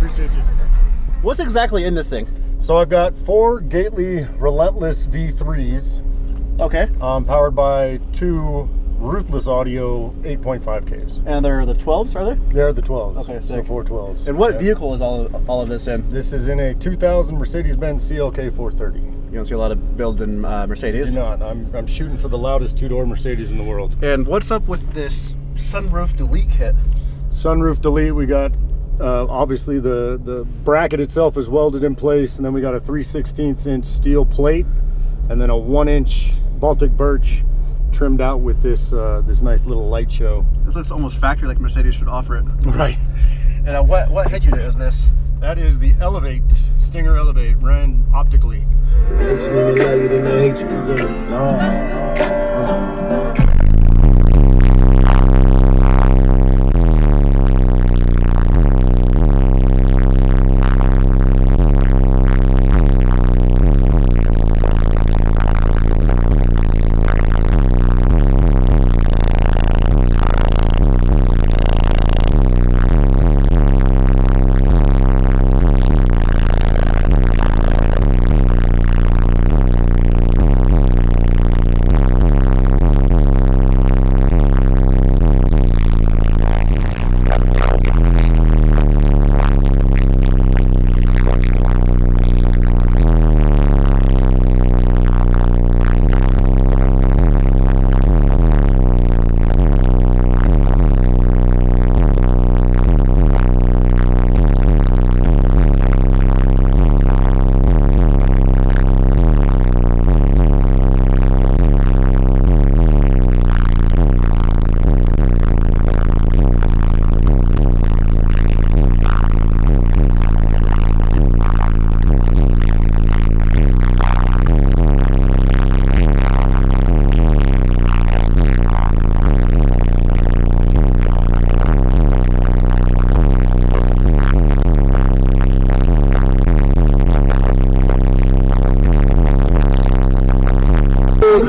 Appreciate you. What's exactly in this thing? So I've got 4 Gately Relentless V3s. Okay. Powered by 2 Ruthless Audio 8.5Ks. And they're the 12s, are they? They're the 12s. Okay, so sick. 4 12s. And what vehicle is all of this in? This is in a 2000 Mercedes Benz CLK 430. You don't see a lot of builds in Mercedes. Do not. I'm shooting for the loudest 2-door Mercedes in the world. And what's up with this sunroof delete kit? Sunroof delete. We got obviously the bracket itself is welded in place, and then we got a 3/16 inch steel plate, and then a 1-inch Baltic birch trimmed out with this this nice little light show. This looks almost factory, like Mercedes should offer it. Right. And what head unit is this? That is the Elevate, Stinger Elevate, ran optically.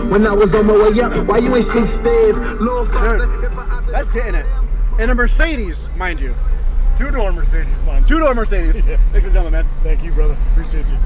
When I was on my way up, why you ain't see stairs? Lord Father, That's getting it. In a Mercedes, mind you. 2-door Mercedes, man. 2-door Mercedes. Yeah. Thanks for the man. Thank you, brother. Appreciate you.